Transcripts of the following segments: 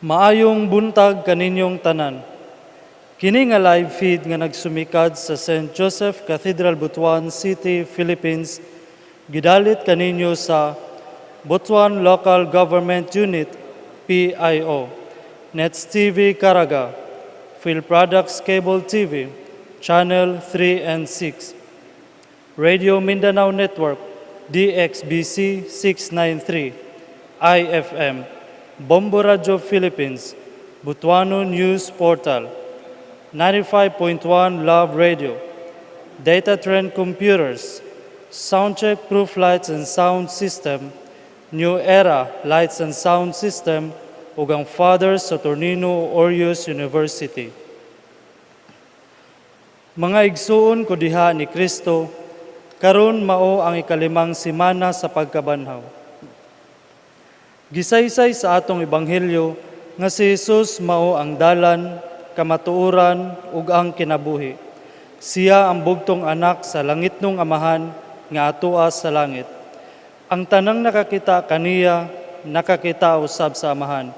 Maayong buntag kaninyong tanan. Kini nga live feed nga nagsumikad sa St. Joseph Cathedral, Butuan City, Philippines, gidalit kaninyo sa Butuan Local Government Unit, PIO, Nets TV Caraga, Phil Products Cable TV, Channel 3 and 6, Radio Mindanao Network, DXBC 693, IFM, Bombo Radio Philippines, Butuano News Portal, 95.1 Love Radio, Data Trend Computers, Soundcheck Proof Lights and Sound System, New Era Lights and Sound System, ug ang Father Saturnino Orius University. Mga igsuon ko diha ni Kristo, karon mao ang ikalimang semana sa pagkabanhaw. Gisaysay sa atong ebanghelyo nga si Jesus mao ang dalan, kamatuoran ug ang kinabuhi. Siya ang bugtong anak sa langitnong amahan nga atoa sa langit. Ang tanang nakakita kaniya, nakakita usab sa amahan.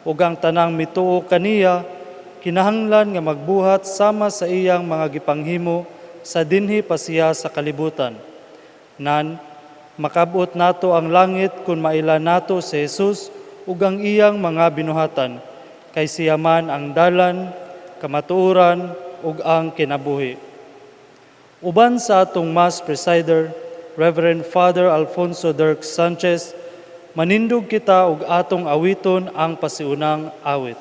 Ug ang tanang mituo kaniya, kinahanglan nga magbuhat sama sa iyang mga gipanghimo sa dinhi pa siya sa kalibutan. Nan, makabot nato ang langit kung maila nato si Jesus ug ang iyang mga binuhatan, kay siya man ang dalan, kamatuoran ug ang kinabuhi. Uban sa atong Mass Presider, Reverend Father Alfonso Dirk Sanchez, manindog kita ug atong awiton ang pasiunang awit.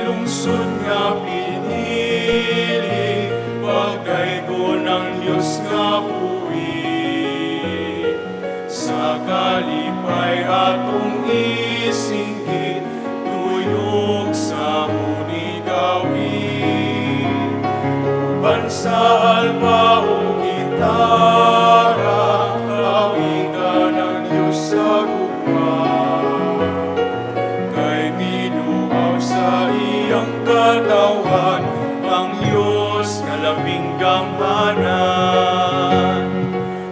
Lungsod nga pinili, bagay ko ng Diyos nga buhi. Sa kalipay atong isinggit, tuyok sa unigawin. Uban sa alpa o gitara, awigan ng Diyos sa gugma. Ang katawan, ang Diyos nga labing gamhanan.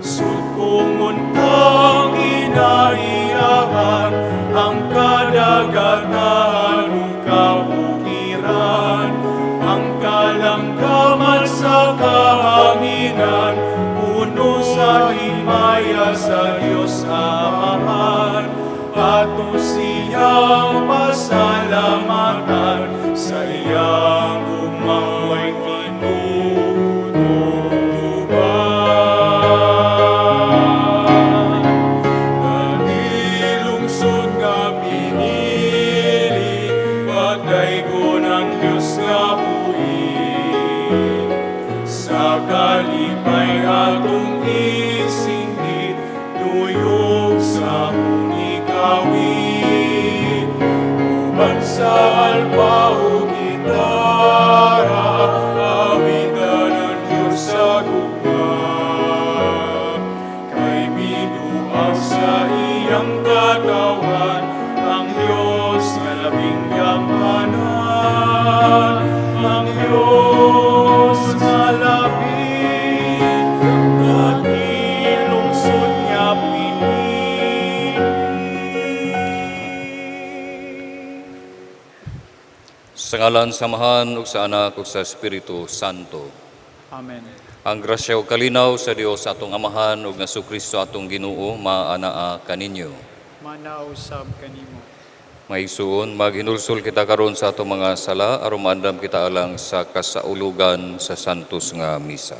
Sukungon kang inaiyahan, ang kadagatan ug kabukiran, ang kalangkaman sa kahanginan, puno sa himaya sa Diyos Amahan. Ato siyang pasalamatan sa iyang umaway kinutuban. Nalilungsod nga pinili, bagay ko ng Diyos nga buhi. Sa kalipay atong isinggit, tuyok sa unigawin. Uban sa alpa o gitara, awigan ang Diyos sa gugma. Kay binuang sa iyang katawan, ang Diyos nga labing gamhanan. Ang Diyos nga labing lungsod nga Sa ngalan sa Amahan ug sa Anak ug sa Espiritu Santo. Amen. Ang grasya ug kalinaw sa Dios atong Amahan ug nga Kristo atong Ginoo maanaa kaninyo. Manaw sab kanimo. Maigsuon, maghinulsol kita karon sa atong mga sala aron maandam kita alang sa kasaulugan sa santos nga misa.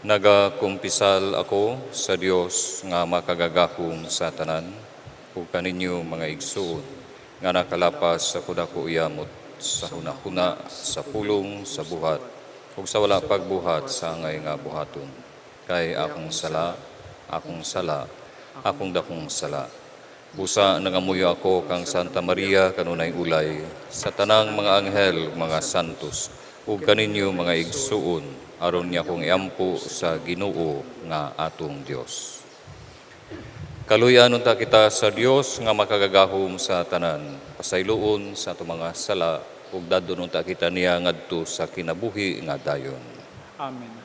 Nagakumpisal ako sa Dios nga makagagahom sa tanan ug kaninyo mga igsuon nga nakalapas sa kudako iyamot sa hunahuna, sa pulong, sa buhat ug sa wala pagbuhat sa angay nga buhaton. Kay akong sala, akong dakong sala. Busa nangamuyo ako kang Santa Maria kanunay ulay sa tanang mga anghel ug mga santos ug kaninyo mga igsuon aron niya kong iampo sa Ginoo nga atong Dios. Kaluyan unta kita sa Dios nga makagagahom sa tanan. Pasayloon sa ato mga sala ug dadon unta kita niya ngadto sa kinabuhi nga dayon. Amen.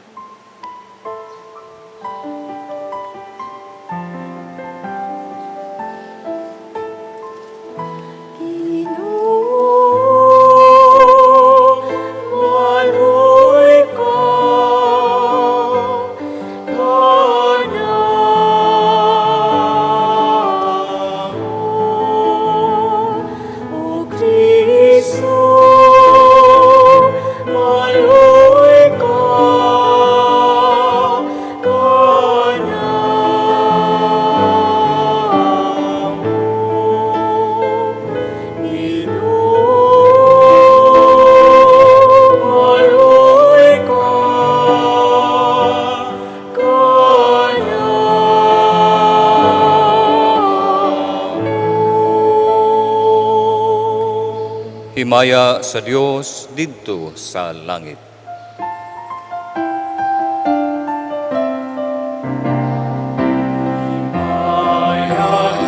Himaya sa Dios didto sa langit.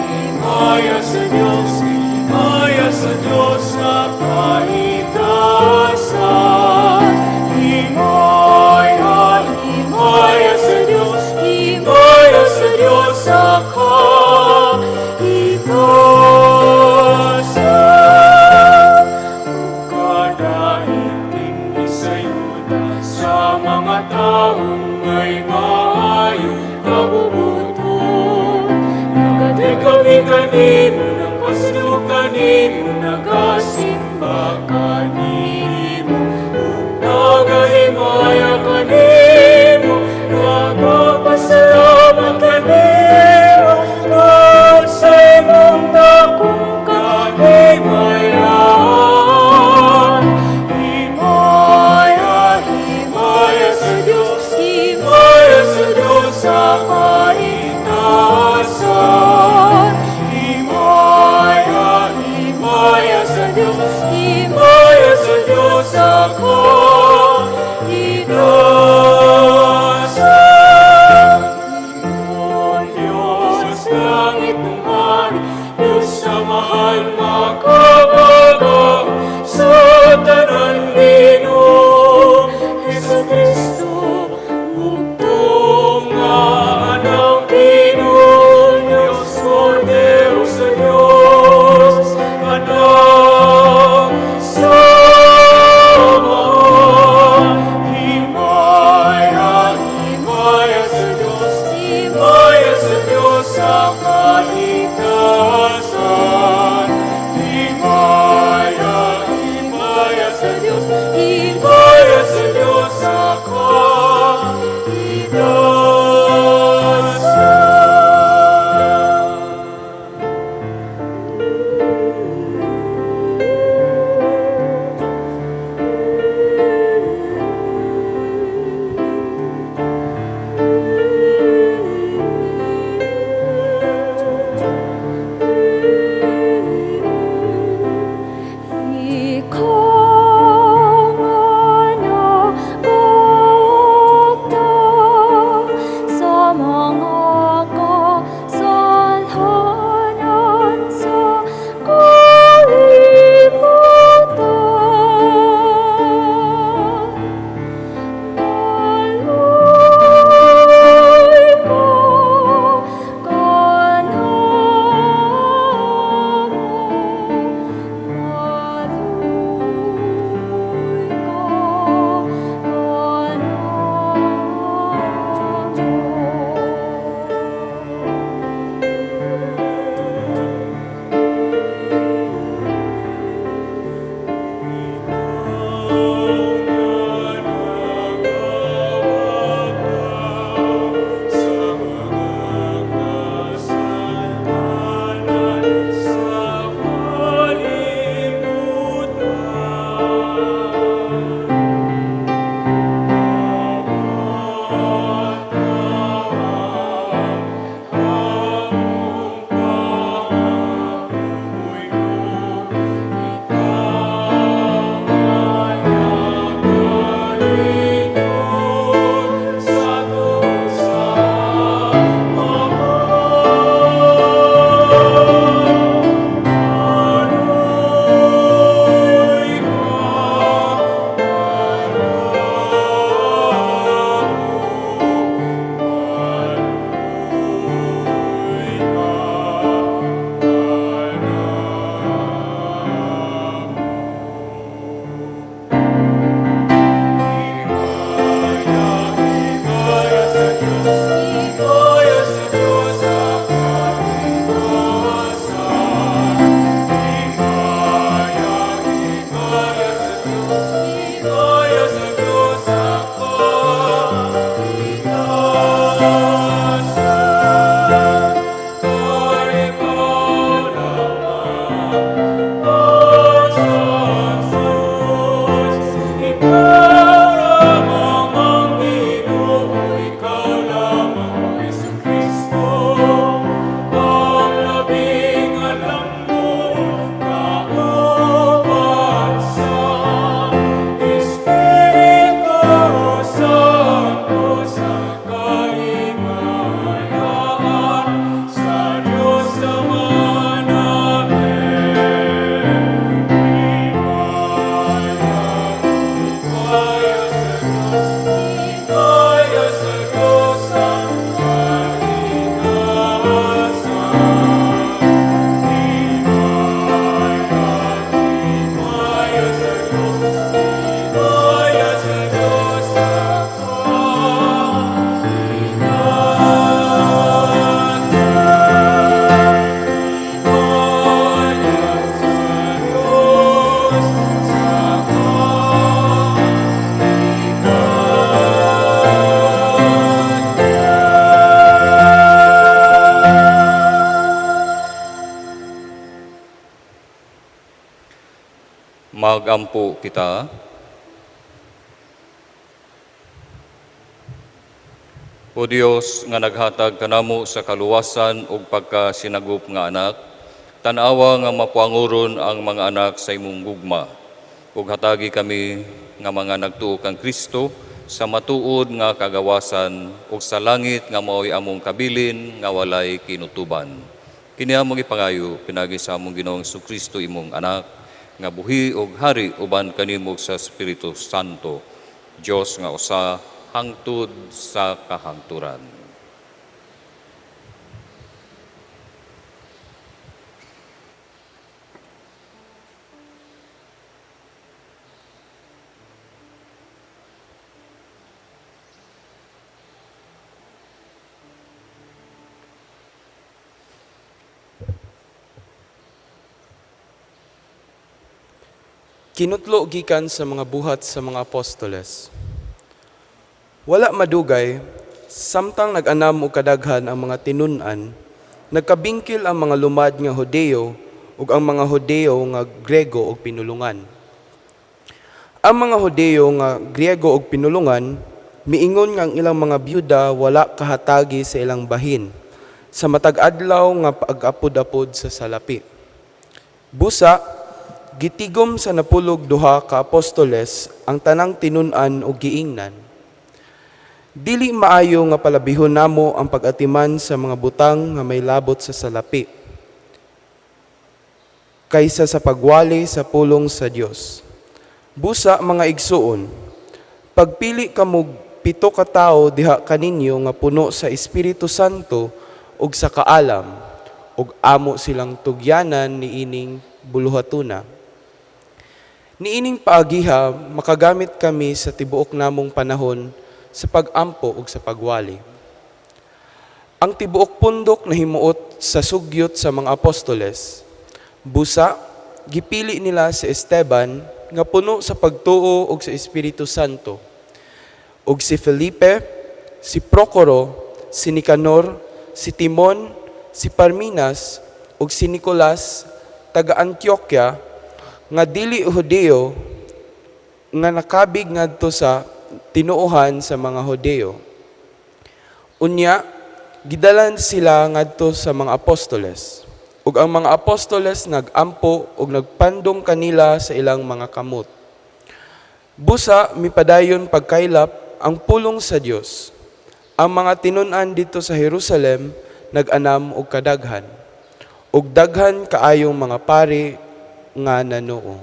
Himaya sa Diyos, himaya sa Diyos sa kaitasan. Himaya, himaya sa Diyos, himaya sa Diyos sa kaitasan. Kadahiting isayuda sa mga taong may maayo kabubuton. Nagade kami kanimo, nagpasyo kanimo, nagasimba kanimo, nagahimaya kanimo, nagapasalamat kanimo, Lord, sa imong dakong kahimayan. Himaya, himaya sa Diyos, himaya sa Diyos sa kaitasan. Himaya, himaya sa Diyos, himaya sa Diyos sa kaitasan. Panginoon Diyos, langit ng hari, Diyos sa mahal makabaga, sa tanan Ginoo Jesucristo, bugtong nga anak Ginoo Diyos, Kordero sa Diyos, anak sa Ama. Himaya, himaya sa Diyos, himaya sa Diyos sa kaligtasan. Himaya, himaya sa Diyos, himaya sa Diyos sa kaligtasan. Magampo kita. O Dios nga naghatag kanamo sa kaluwasan ug pagkasinagop nga anak, tanawa nga mapuanguron ang mga anak sa imong gugma. Ug hatagi kami nga mga nagtuo kang Kristo sa matuod nga kagawasan ug sa langit nga mao'y among kabilin nga walay kinutuban. Kini among ipangayo pinagi sa among Ginoong Kristo imong anak nga buhi ug hari uban kanimo sa Espiritu Santo, Dios nga usa hangtod sa kahangturan. Kinutlo gikan sa mga buhat sa mga apostoles. Wala madugay, samtang nag-anam o kadaghan ang mga tinun-an, nagkabingkil ang mga lumad nga Hodeo ug ang mga Hodeo nga Grego ug pinulungan. Ang mga Hodeo nga Grego ug pinulungan, miingon nga ang ilang mga byuda wala kahatagi sa ilang bahin, sa matag adlaw nga pag-apod-apod sa salapi. Busa, gitigom sa napulog duha ka apostoles ang tanang tinun-an o giingnan. Dili maayo nga palabihon namo ang pag-atiman sa mga butang nga may labot sa salapi kaysa sa pagwali sa pulong sa Dios. Busa mga igsuon, pagpili kamo 7 ka tawo diha kaninyo nga puno sa Espiritu Santo ug sa kaalam, ug amo silang tugyanan niining buluhatuna. Niining paagiha, makagamit kami sa tibuok namong panahon sa pag-ampo ug sa pagwali. Ang tibuok pundok na himuot sa sugyot sa mga apostoles. Busa, gipili nila si Esteban nga puno sa pagtuo ug sa Espiritu Santo, ug si Felipe, si Procoro, si Nicanor, si Timon, si Parmenas, ug si Nicolas, taga Antioquia, nga dili Hodeo, nga nakabig ngadto sa tinuohan sa mga Hodeo. Unya, gidalan sila ngadto sa mga apostoles, ug ang mga apostoles nagampo ug nagpandong kanila sa ilang mga kamot. Busa, mipadayon pagkaylap ang pulong sa Dios. Ang mga tinun-an dito sa Jerusalem nag-anam og kadaghan, ug daghan kaayong mga pari nga nanoo.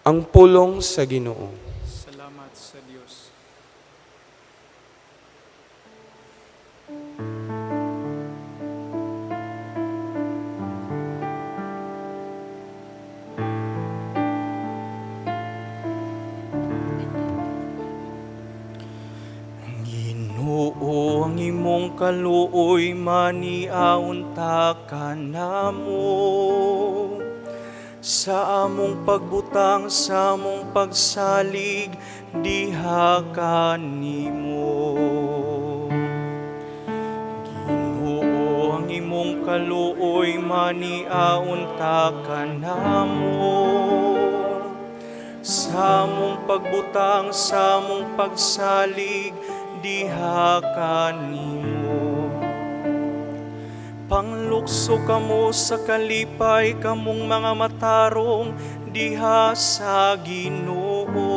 Ang pulong sa Ginoo. Salamat sa Diyos. Ginoo, ang imong kaluoy maniaon ta kanamo sa among pagbutang, sa among pagsalig diha kanimo. Ginoo, ang imong kaluoy maniaon ta kanamo sa among pagbutang, sa among pagsalig diha kanimo. Panglukso kamo sa kalipay, kamong mga matarong diha sa Ginoo.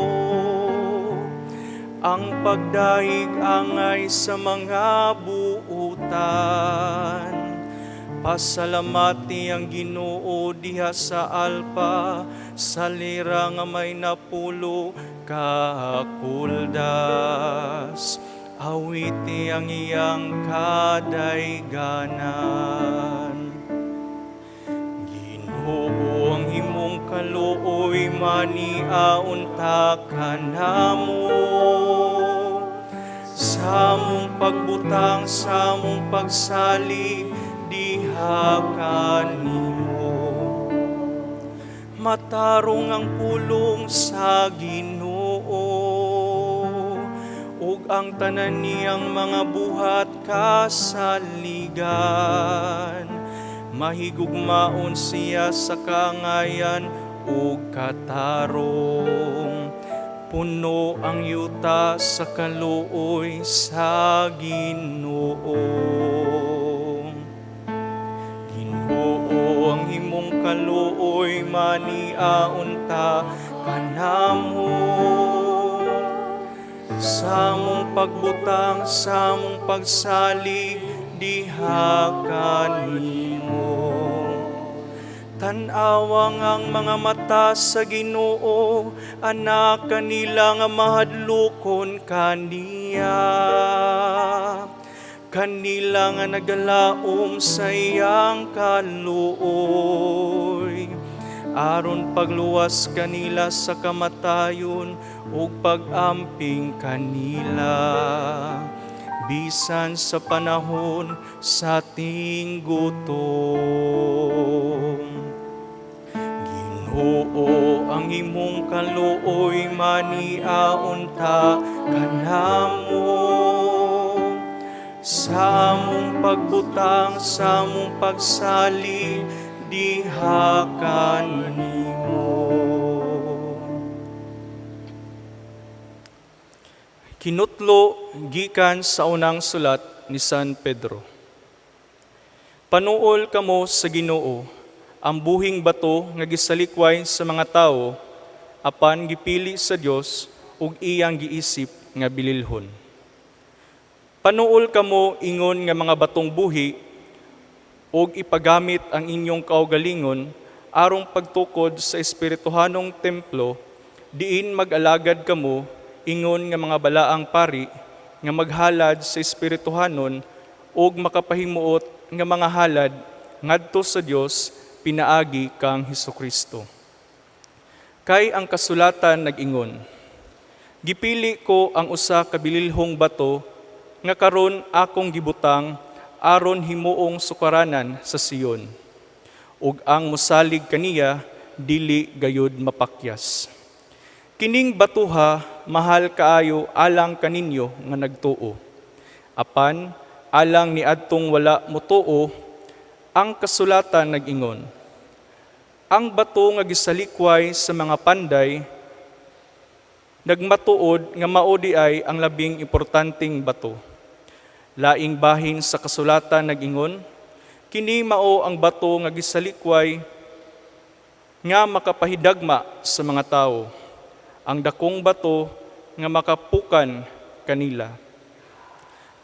Ang pagdaig angay sa mga buutan. Pasalamati ang Ginoo diha sa Alpa, sa lira nga may napulo kakuldas. Awiti ang iyang kadayganan. Ginoo, ang imong kaluoy maniaon ta kanamo sa among pagbutang, sa among pagsalig diha kanimo. Matarong ang pulong sa Ginoo, ug ang tanan niyang mga buhat kasaligan. Mahigugmaon siya sa kangayan ug katarong. Puno ang yuta sa kaluoy sa Ginoo. Ginoo, ang imong kaluoy maniaon ta kanamo. Sa mong pagbutang, sa mong pagsalig, diha kanimo. Tan-awang ang mga mata sa Ginoo, anak kanila nga mahadlokon kaniya. Kanila nga nagalaom sa iyang kaluoy. Aron pagluwas kanila sa kamatayon ug pag-amping kanila. Bisan sa panahon sa ating gutom. Ginoo, ang imong kaluoy maniaon ta kanamo. Sa among pagbutang, sa among pagsalig, diha kanimo. Kinutlo gikan sa unang sulat ni San Pedro. Panuol kamo sa Ginoo, ang buhing bato nga gisalikway sa mga tao, apan gipili sa Dios ug iyang giisip nga bililhon. Panuol kamo ingon nga mga batong buhi, ug ipagamit ang inyong kaugalingon arong pagtukod sa espirituhanong templo, diin mag-alagad kamo ingon nga mga balaang pari nga maghalad sa espirituhanon ug makapahimuot nga mga halad ngadto sa Dios pinaagi kang Hesukristo. Kay ang kasulatan nag-ingon, gipili ko ang usa ka bililhong bato nga karon akong gibutang aron himuong sukaranan sa Sion, ug ang mosalig kaniya dili gayud mapakyas. Kining batuha mahal kaayo alang kaninyo nga nagtuo. Apan alang ni adtong wala motuo, ang kasulatan nag-ingon, ang bato nga gisalikway sa mga panday nagmatuod nga maudi ay ang labing importanteng bato. Laing bahin sa kasulatan nag-ingon, kini mao ang bato nga gisalikway nga makapahidagma sa mga tao. Ang dakong bato nga makapukan kanila.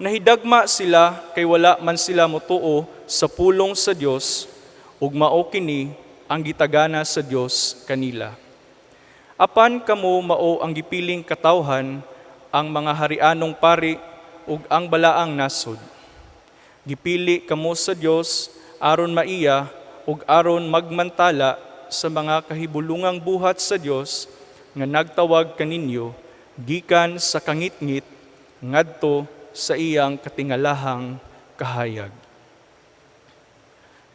Nahidagma sila kay wala man sila motuo sa pulong sa Dios ug mao kini ang gitagana sa Dios kanila. Apan kamo mao ang gipiling katawhan, ang mga harianong pari ug ang balaang nasod. Gipili kamo sa Dios aron maiya ug aron magmantala sa mga kahibulungang buhat sa Dios nga nagtawag kaninyo gikan sa kangitngit ngadto sa iyang katingalahang kahayag.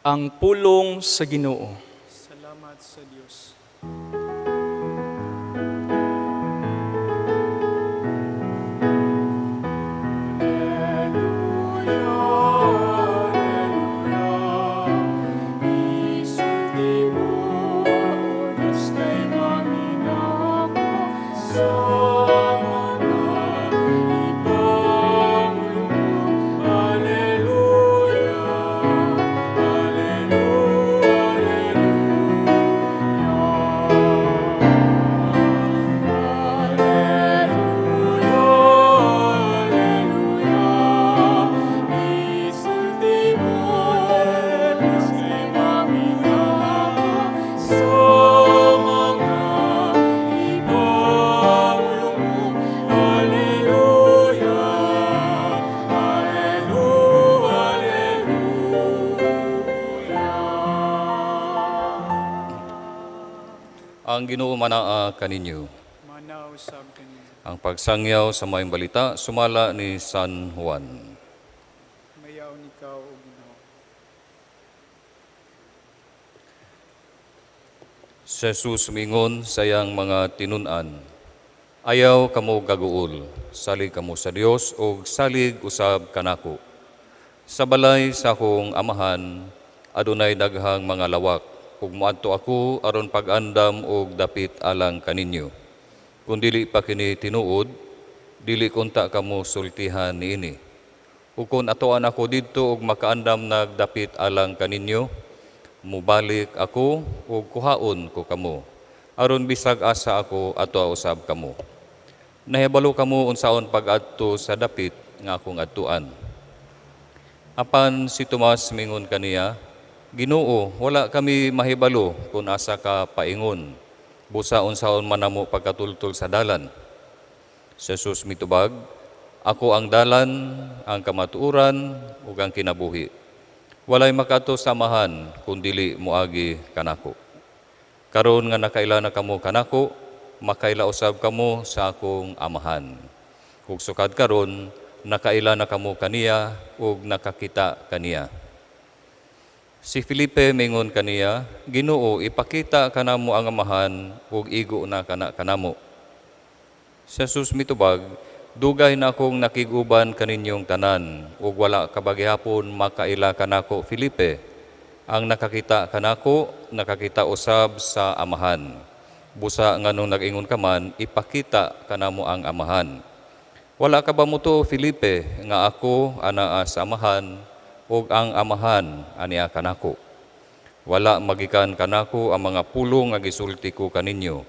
Ang pulong sa Ginoo. Salamat sa Diyos. Ang Ginoo manaa kaninyo. Manaw sa kanino. Ang pagsangyaw sa maayong balita sumala ni San Juan. Mayaon ikaw o Ginoo. Si Jesus mingon sa iyang mga tinunan, ayaw kamo gaguol, salig kamo sa Dios o salig usab kanako. Sa balay sa akong amahan, adunay daghang mga lawak, ug moadto ako aron pag-andam og dapit alang kaninyo. Kung dili pa kini tinuod, dili kunta kamo sultihan niini. Ug kung atoan ako didto ug makaandam nagdapit alang kaninyo, mubalik ako ug kuhaon ko kamo, aron bisag asa ako ato usab kamo. Nahibalo kamo unsaon pag-adto sa dapit nga akong adtuan. Apan si Tomas mingon kaniya, Ginoo, wala kami mahibalo kung asa ka paingon. Busa unsaon man namo pagkatultol sa dalan. Si Jesus mitubag, Ako ang dalan, ang kamatuoran, ug ang kinabuhi. Walay makato samahan kung dili moagi kanako. Karon nga nakaila na kamo kanako, makaila usab kamo sa akong amahan. Ug sukad karon, nakaila na kamo kaniya ug nakakita kaniya. Si Felipe mingon kaniya, Ginoo, ipakita kanamo ang amahan ug igo na kanamo. Si Jesus mitubag, Dugay na akong nakiguban kaninyong tanan ug wala kabagyapon makaila kanako Felipe. Ang nakakita kanako, nakakita usab sa amahan. Busa nganong nag-ingon ka man, ipakita kanamo ang amahan. Wala ka ba muto, Felipe, nga ako anaa sa amahan, ug ang amahan aniya kanako. Wala magikan kanako ang mga pulong nga gisulti ko kaninyo.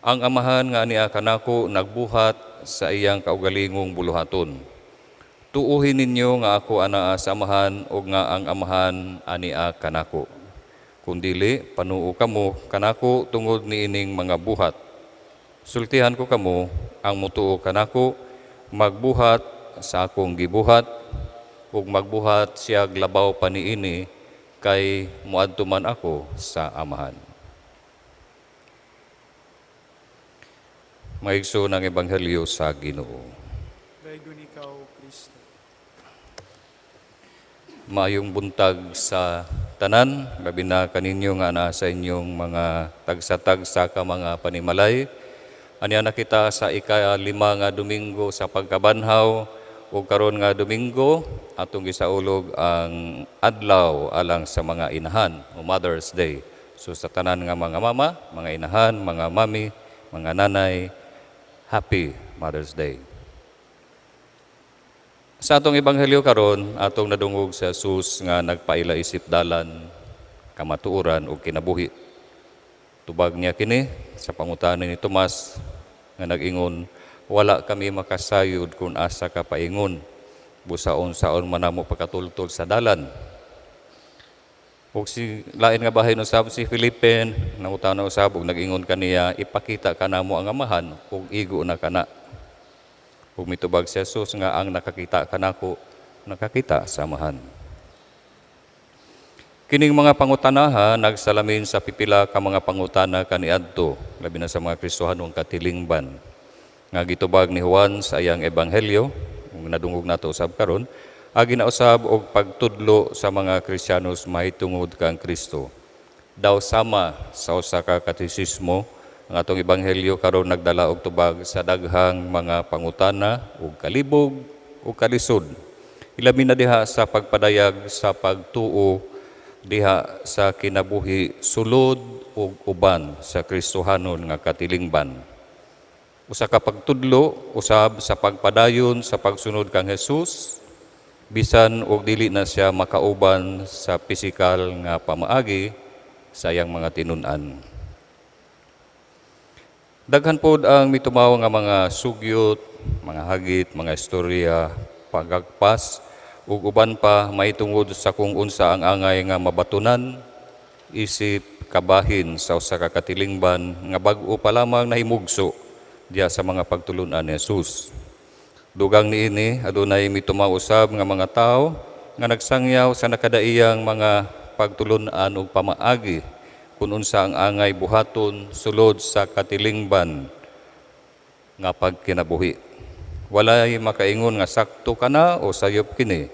Ang amahan nga aniya kanako nagbuhat sa iyang kaugalingong buluhaton. Tuuhin ninyo nga ako anaa sa amahan, ug nga ang amahan aniya kanako. Kundili, panuo kamo kanako tungod niining mga buhat. Sultihan ko kamo, ang mutuo kanako, magbuhat sa akong gibuhat, ug magbuhat siya labaw pa niini, kay muadto man ako sa amahan. Maigso ng Ebanghelyo sa Ginoo. Daygon ikaw, Kristo. Maayong buntag sa tanan, labi na kaninyo nga nasa inyong mga tagsa-tagsa ka mga panimalay. Anya na kita sa ika-5 nga Domingo sa pagkabanhaw, o karon nga Domingo, atong gisaulog ang adlaw alang sa mga inahan, o Mother's Day. So sa tanan nga mga mama, mga inahan, mga mami, mga nanay, Happy Mother's Day. Sa atong ebanghelyo karon, atong nadungog sa Jesus nga nagpaila isip dalan, kamatuoran o kinabuhi. Tubag niya kini sa pangutanan ni Tomas nga nag-ingon, wala kami makasayod kung asa ka paingon, busaon saon man namo pagkatultol sa dalan. Ug si lain nga bahin usab si Felipe, nangutana usab ug nag-ingon kaniya, ipakita kanamo ang amahan ug igo na kana. Ug mitubag si Jesus nga ang nakakita kanako, nakakita sa amahan. Kining mga pangutanaha nagsalamin sa pipila ka mga pangutana kaniadto, labi na sa mga Kristohanong katilingban. Nga gitubag ni Juan sa iyang ebanghelyo, ug nadungog nato usab karon, agi na usab og pagtudlo sa mga Kristiyanos mahitungod kang Kristo. Daw sama sa usa ka katekismo, ang atong ebanghelyo karon nagdala og tubag sa daghang mga pangutana ug kalibog ug kalisod. Ilabi na diha sa pagpadayag sa pagtuo diha sa kinabuhi sulod ug uban sa Kristohanon nga katilingban. Usa ka pagtudlo usab sa pagpadayon sa pagsunod kang Hesus, bisan og dili na siya makauban sa pisikal nga pamaagi sa iyang mga tinun-an. Daghan pod ang mitumaw nga mga sugyot, mga hagit, mga istorya, pagagpas, ug uban pa mahitungod sa kung unsa ang angay nga mabatunan, isip, kabahin sa usa ka katilingban nga bag-o pa lamang nahimugso diya sa mga pagtulunan ni Jesus. Dugang niini adunay mitumaw usab nga mga tawo nga nagsangyaw sa nakadaiyang mga pagtulunan ug pamaagi kung unsa ang angay buhaton sulod sa katilingban nga pagkinabuhi. Walay makaingon nga sakto kana o sayop kini.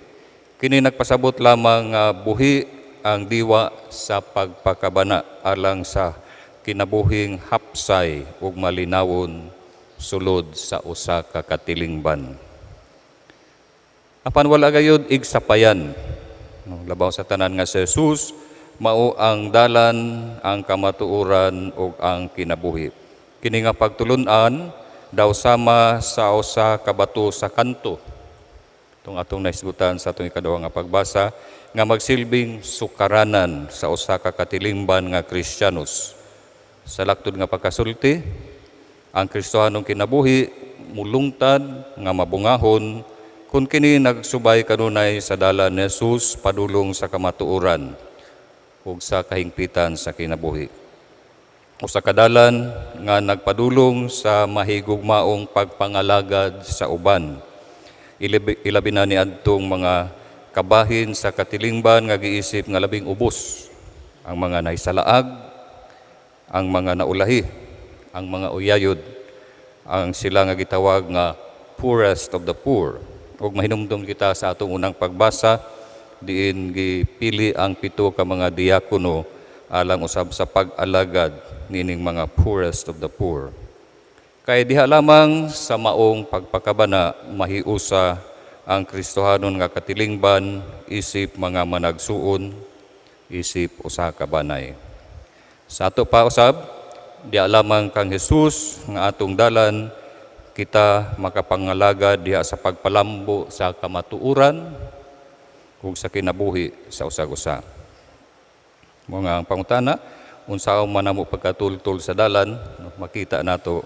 Kini nagpasabot lamang nga buhi ang diwa sa pagpakabana alang sa kinabuhing hapsay ug malinawon sulod sa usa ka katilingban. Apan wala gayud igsapayan. Labaw sa tanan nga si Jesus mao ang dalan, ang kamatuoran ug ang kinabuhi. Kini nga pagtulun-an daw sama sa usa ka bato sa kanto. Itong atong naisgutan sa atong ikaduha nga pagbasa nga magsilbing sukaranan sa usa ka katilingban nga Kristiyanos. Sa laktod nga pagkasulti, ang Kristohanong kinabuhi mulungtad nga mabungahon kung kini nagsubay kanunay sa dalan ni Jesus padulong sa kamatuoran ug sa kahingpitan sa kinabuhi. Usa ka dalan nga nagpadulong sa mahigugmaong pagpangalagad sa uban. Ilabi na niadtong mga kabahin sa katilingban nga giisip nga labing ubos, ang mga naisalaag, ang mga naulahi, ang mga uyayod, ang sila nga gitawag nga poorest of the poor. Ug mahinumdum kita sa atong unang pagbasa, diin gipili ang 7 ka mga diakono alang usab sa pag-alagad nining mga poorest of the poor. Kay diha lamang sa maong pagpakabana mahiusa ang Kristohanon nga katilingban isip mga managsuon, isip usa ka banay. Sa ato pa usab, diha lamang kang Jesus nga atong dalan kita makapangalagad diha sa pagpalambo sa kamatuoran ug sa kinabuhi sa usag-usa. Mga ang pangutana, unsa man namo pagkatultol sa dalan, makita nato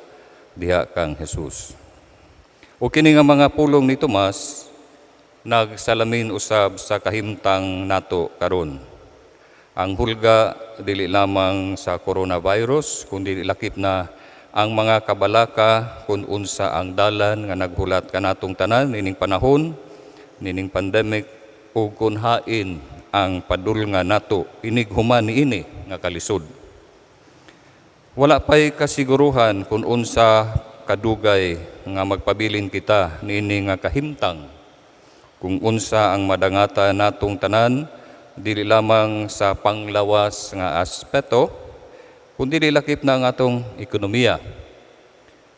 diha kang Jesus. O kini nga mga pulong ni Tomas nagsalamin usab sa kahimtang nato karon. Ang hulga dili lamang sa coronavirus kundi lakip na ang mga kabalaka kung unsa ang dalan nga naghulat kanatong tanan nining panahon, nining pandemic, ug kung hain ang padulngan nato inig human niini nga kalisod. Wala pa'y kasiguruhan kung unsa kadugay nga magpabilin kita niini nga kahimtang, kung unsa ang madangata natong tanan, dili lamang sa panglawas nga aspeto, kundi lakip na ang atong ekonomiya,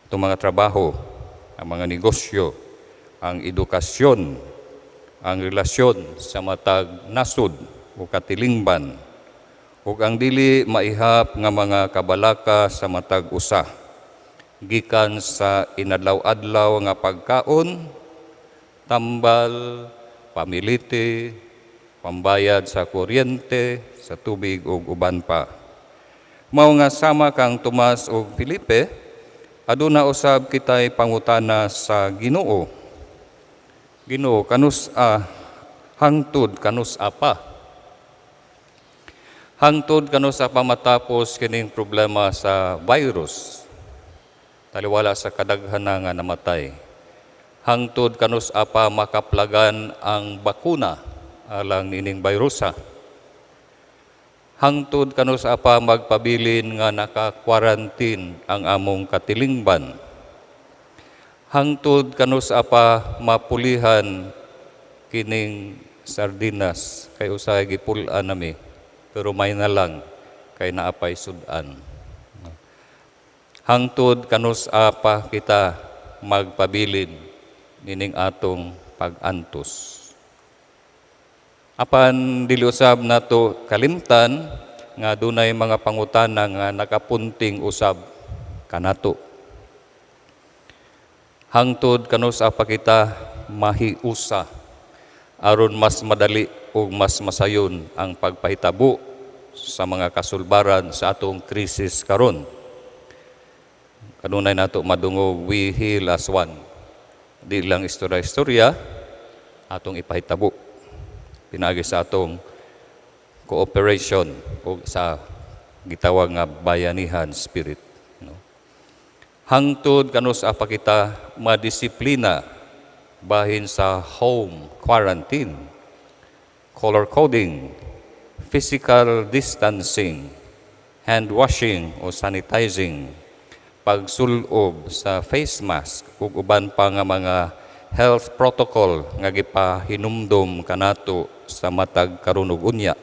itong mga trabaho, ang mga negosyo, ang edukasyon, ang relasyon sa matag nasod o katilingban, ug ang dili maihap nga mga kabalaka sa matag usa, gikan sa inadlaw-adlaw nga pagkaon, tambal, pamiliti, pambayad sa kuryente, sa tubig ug uban pa. Mao nga sama kang Tomas ug Felipe, aduna usab kitay pangutana sa Ginoo. Ginoo, kanus hangtod kanus apa? Hangtod kanus apa matapos kining problema sa virus. Taliwala sa kadaghanan nga namatay. Hangtod kanus apa makaplagan ang bakuna alang nining virusa. Hangtod kanus apa magpabilin nga naka-quarantine ang among katilingban. Hangtod kanus apa mapulihan kining sardinas kay usay gipul-an nami pero may na lang kay naapay sudan. Hangtod kanus apa kita magpabilin nining atong pag-antos. Apan dili usab nato kalimtan nga dunay mga pangutana nga nakapunting usab kanato. Hangtod kanus apa kita mahiusa aron mas madali ug mas masayon ang pagpahitabo sa mga kasulbaran sa atong krisis karon. Kanunay nato madungog we heal as one. Di lang istorya-istorya atong ipahitabo. Pinagi sa atong cooperation o sa gitawag nga bayanihan spirit. No? Hangtod kanus apa kita madisiplina bahin sa home quarantine, color coding, physical distancing, hand washing o sanitizing, pagsulob sa face mask ug uban pa nga mga health protocol nga gipahinumdom kanato sa matag karon ug unya.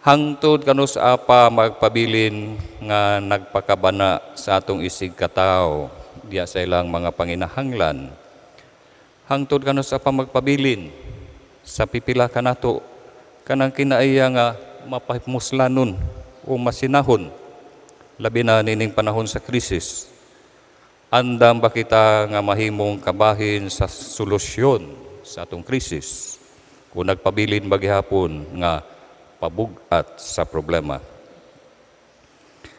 Hangtod kanus apa magpabilin nga nagpakabana sa atong isig katawo diya sa ilang mga panginahanglan. Hangtod kanus apa magpabilin sa pipila kanato kanang kinaiya nga mapahimuslanon o masinahon, labi na nining panahon sa krisis. Andam ba kita nga mahimong kabahin sa solusyon sa atong krisis? Kung nagpabilin ba gihapon nga pabugat sa problema.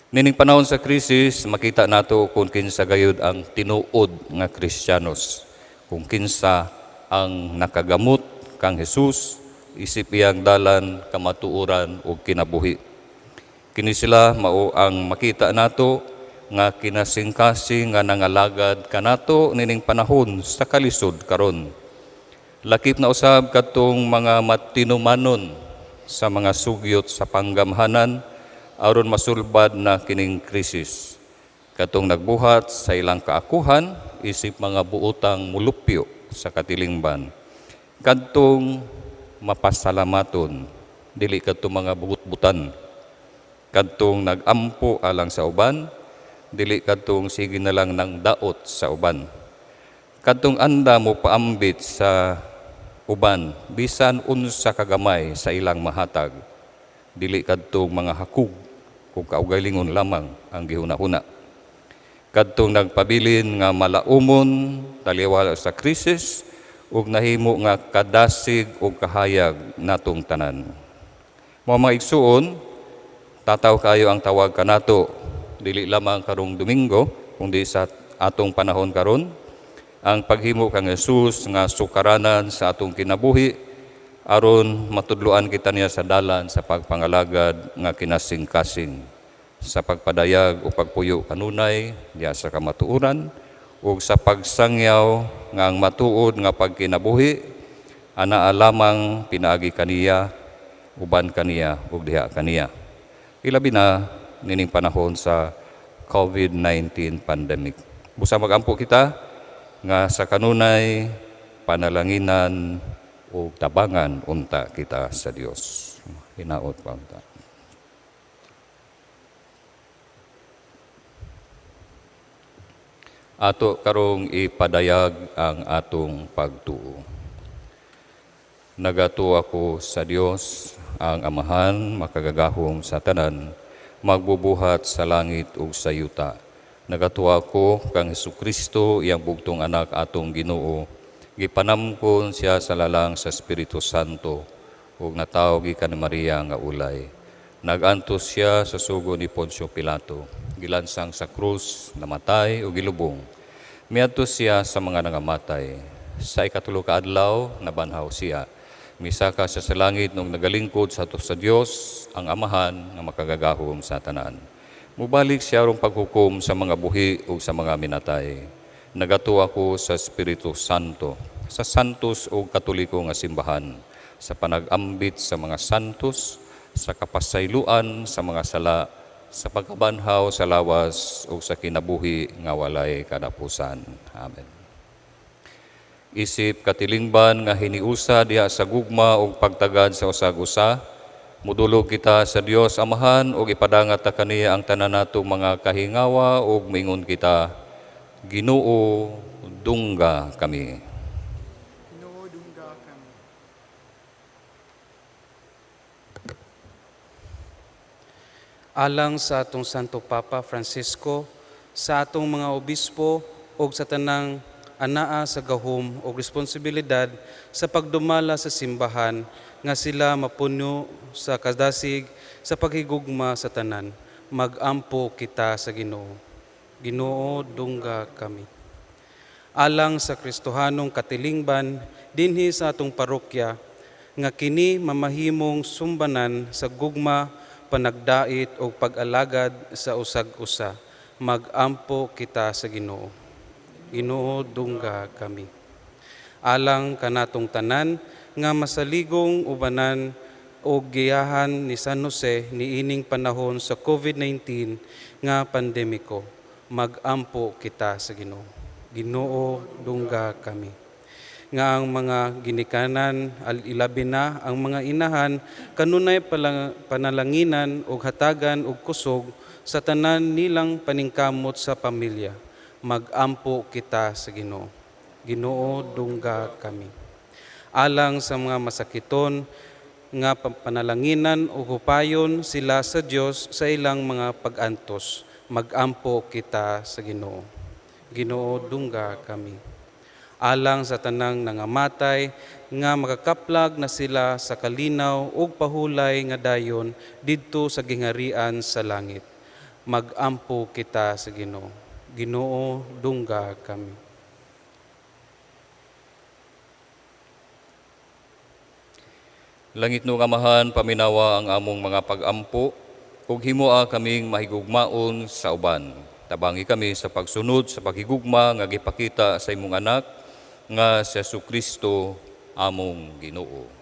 Nining panahon sa krisis, makita nato kung kinsa gayud ang tinuod nga Kristiyanos. Kung kinsa ang nakagamot kang Jesus, isip iyang dalan, kamatuoran o kinabuhi. Kini sila mao ang makita nato nga kinasingkasing nga nangalagad kanato nining panahon sa kalisod karon. Lakip na usab katong mga matinumanon sa mga sugyot sa panggamhanan aron masulbad na kining krisis. Katong nagbuhat sa ilang kaakuhan isip mga buotang mulupyo sa katilingban. Kadtong mapasalamaton dili kadtong mga buot-butan. Kadtong nagampo alang sa uban dili kadtong sige na lang ng daot sa uban. Kadtong anda mo paambit sa uban, bisan unsa kagamay sa ilang mahatag, dili kadtong mga hakug kung kaugalingon lamang ang gihuna-huna. Kadtong nagpabilin nga malaumon taliwala sa krisis ug nahimo nga kadasig ug kahayag natong tanan. Mga igsuon, tataw kayo ang tawag kanato dili lamang karong Domingo, kundi sa atong panahon karon, ang paghimo kang Jesus nga sukaranan sa atong kinabuhi aron matudloan kita niya sa dalan sa pagpangalagad nga kinasing-kasing, sa pagpadayag o pagpuyo kanunay diya sa kamatuoran ug sa pagsangyaw nga ang matuod nga pagkinabuhi anaa lamang pinaagi kaniya, uban kaniya ug diha kaniya. Ilabi na nining panahon sa COVID-19 pandemic. Busa magampo kita nga sa kanunay panalanginan o tabangan unta kita sa Dios. Hinaot pa unta. Ato karong ipadayag ang atong pagtuo. Nagato ako sa Dios, ang Amahan, makagagahom sa tanan, magbubuhat sa langit ug sa yuta. Nagatuwa ko kang Hesukristo, iyang bugtong anak atong Ginoo. Gipanamkon siya sa lalang sa Espiritu Santo ug natawag gikan ni Maria nga ulay. Nagantos siya sa sugo ni Poncio Pilato. Gilansang sa krus, namatay ug gilubong. Miadto siya sa mga nangamatay. Sa ikatulo ka adlaw, nabanhaw siya. Misaka siya sa langit nung nagalingkod sa Diyos, ang Amahan nga makagagahom sa tanan. Mubalik siya rong paghukom sa mga buhi o sa mga minatay. Nagatuwa ko sa Espiritu Santo, sa santos o katoliko nga simbahan, sa panag-ambit sa mga santos, sa kapasayloan sa mga sala, sa pagkabanhaw sa lawas o sa kinabuhi nga walay kadapusan. Amen. Isip katilingban nga hiniusa diha sa gugma o pagtagad sa usag-usa, mudulog kita sa Dios Amahan o ipadangat ta kaniya ang tanan natong mga kahingawa o mingon kita, Ginoo, dungga kami. Ginoo, dungga kami. Alang sa atong Santo Papa Francisco, sa atong mga obispo o sa tanang anaa sa gahom o responsibilidad sa pagdumala sa simbahan nga sila mapuno sa kadasig sa paghigugma sa tanan. Magampo kita sa Ginoo. Ginoo, dungga kami. Alang sa Kristohanong katilingban dinhi sa atong parokya nga kini mamahimong sumbanan sa gugma, panagdait o pag-alagad sa usag-usa. Magampo kita sa Ginoo. Ginoo, dungga kami. Alang kanatong tanan nga masaligong ubanan o giyahan ni San Jose niining panahon sa COVID-19 nga pandemiko. Magampo kita sa Ginoo. Ginoo, dungga kami. Nga ang mga ginikanan, ilabi na ang mga inahan, kanunay panalanginan o hatagan o kusog sa tanan nilang paningkamot sa pamilya. Magampo kita sa Ginoo. Ginoo, dungga kami. Alang sa mga masakiton nga panalanginan o hupayon sila sa Dios sa ilang mga pag-antos. Magampo kita sa Ginoo. Ginoo, dungga kami. Alang sa tanang nangamatay, nga makakaplag na sila sa kalinaw ug pahulay nga dayon didto sa gingharian sa langit. Magampo kita sa Ginoo. Ginoo, dungga kami. Langit no Amahan, paminawa ang among mga pag-ampo, ug himoa kaming mahigugmaon sa uban. Tabangi kami sa pagsunod sa paghigugma nga gipakita sa imong anak nga si Jesucristo among Ginoo.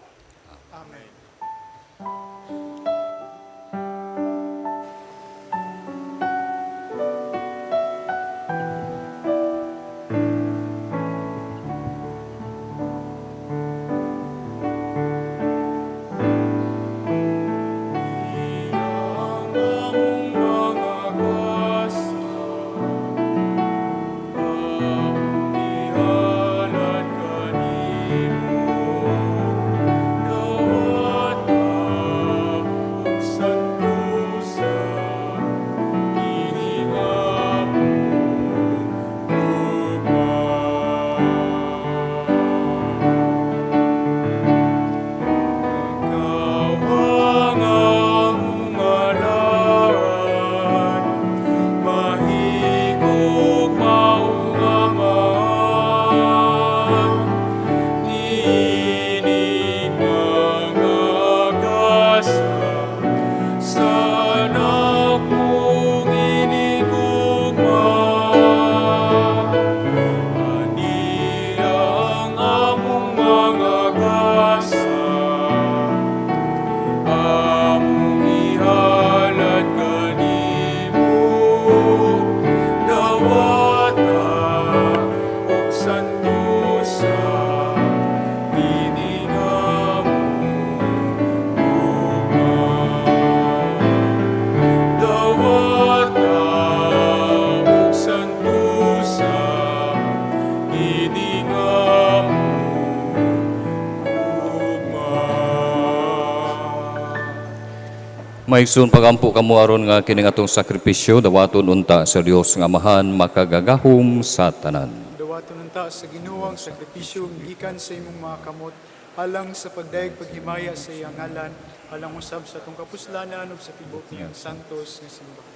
Maigsoon pagampo kamo aron nga kining atong sakripisyo dawaton unta sa Dios nga Amahan makagagahom sa tanan. Dawaton unta sa Ginoo ang sakripisyo gikan sa imong mga kamot alang sa pagdayeg paghimaya sa iyang ngalan alang usab sa atong kapuslanan ug sa tibok niyang santos nga simbahan.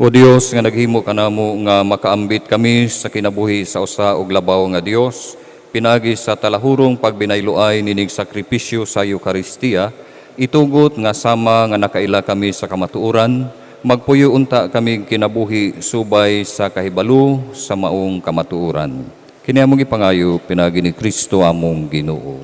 O Dios nga naghimo kanamo nga makaambit kami sa kinabuhi sa usa ug labaw nga Dios, pinagi sa talahurong pagbinayloay nining sakripisyo sa Eucharistia, itugot nga sama nga nakaila kami sa kamatuoran, magpuyo unta kami kinabuhi subay sa kahibalo sa maong kamatuoran. Kini among ipangayo pinagi ni Kristo among Ginoo.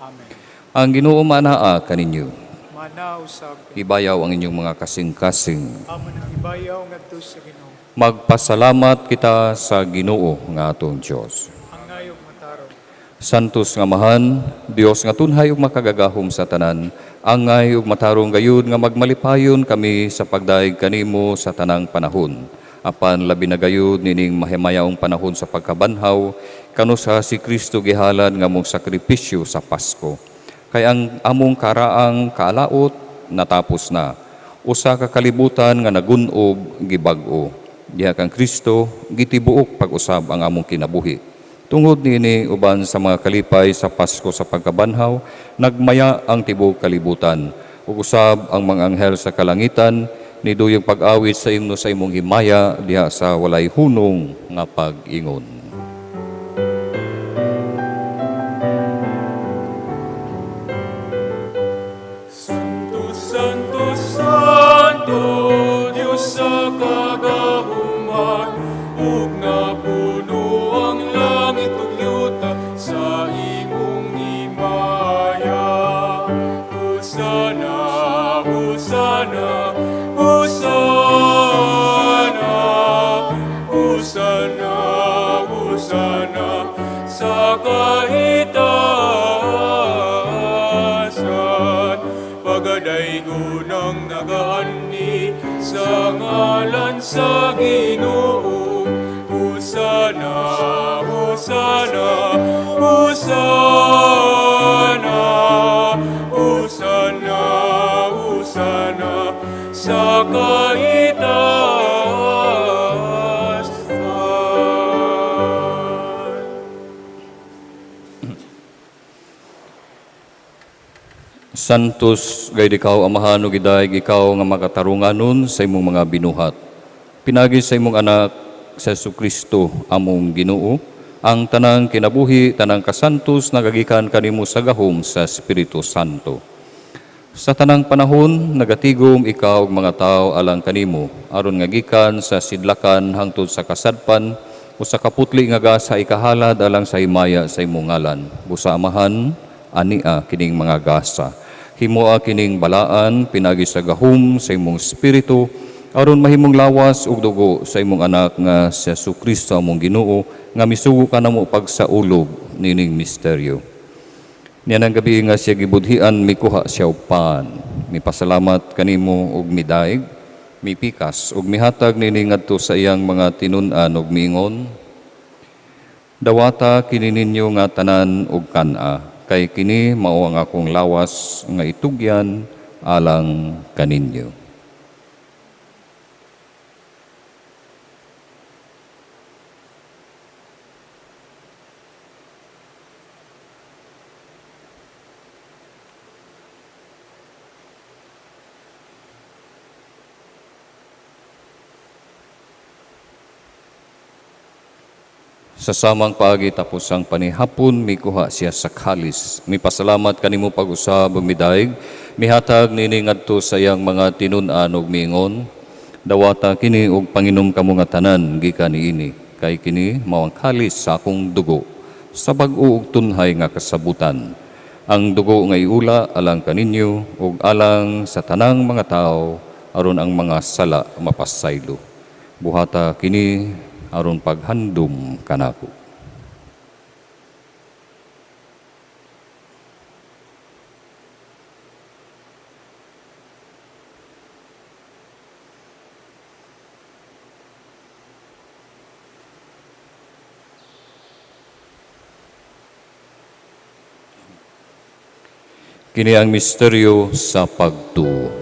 Amen. Ang Ginoo manaa kaninyo. Mana usab Ibayaw ang inyong mga kasing-kasing. amon ang ibayaw ngadto sa Ginoo. Magpasalamat kita sa Ginoo nga atong Dios. Ang ngayog mataro. Santos nga Amahan, Dios nga tunhay ug makagagahom sa tanan, angay ug matarong gayud nga magmalipayon kami sa pagdaig kanimo sa tanang panahon. Apan labi na gayud nining mahimayaong panahon sa pagkabanhaw, kano sa si Kristo gihalad nga mong sakripisyo sa Pasko. Kay ang among karaang kaalaot natapos na. Usa ka kalibutan nga nagunob gibag-o. Diha kang Kristo gitibuok pag-usab ang among kinabuhi. Tungod niini uban sa mga kalipay sa Pasko sa pagkabanhaw, nagmaya ang tibuok kalibutan. Ug usab ang mga anghel sa kalangitan niduyong pag-awit sa imno sa imong himaya diha sa walay hunong nga pag-ingon. Santo, Santo, Santo, Diyos sa kagahuman, ug napuno ang langit ug yuta sa imong himaya. Hosana, Hosana, Hosana, Hosana, Hosana sa kahitaasan. Pagadaygon ang nagaani sa ngalan sa Ginoo. Hosana, Hosana, Hosana, Hosana. Santos, gayud ikaw amahan ug gidayeg ikaw nga makatarunganon sa imong mga binuhat. Pinagi sa imong anak sa Jesucristo among Ginoo, ang tanang kinabuhi, tanang kasantos nagagikan kanimo sa gahom sa Espiritu Santo. Sa tanang panahon nagatigom ikaw ug mga tawo alang kanimo aron nga gikan sa sidlakan hangtod sa kasadpan o sa kaputli nga gasa ikahalad alang sa himaya sa imong ngalan. Busa amahan ania kining mga gasa. Himoa kining balaan pinagi sa gahom sa imong espiritu aron mahimong lawas ug dugo sa imong anak nga si Jesucristo among Ginoo nga misugo kanamo pagsaulog nining misteryo. Nianang gabi nga siya gibudhian mikuha siya og pan. Mipasalamat kanimo ug midaig, mipikas ug mihatag nini ngadto sa iyang mga tinun-an ug miingon, dawata kini ninyo nga tanan ug kana, kay kini mao ang akong lawas nga itugyan alang kaninyo. Sa samang paagi tapos ang panihapon, mikuha siya sa kalis. Mipasalamat kanimo pag-usab midaig, mihatag nini ngadto sa iyang mga tinun-an ug miingon, dawata kini og panginom kamo nga tanan gikan niini, kay kini mao ang kalis sa akong dugo, sa bag-o ug tunhay nga kasabutan. Ang dugo nga iula alang kaninyo ug alang sa tanang mga tao aron ang mga sala mapasaylo. Buhata kini aron paghandom kanako. Kini ang misteryo sa pagtuo.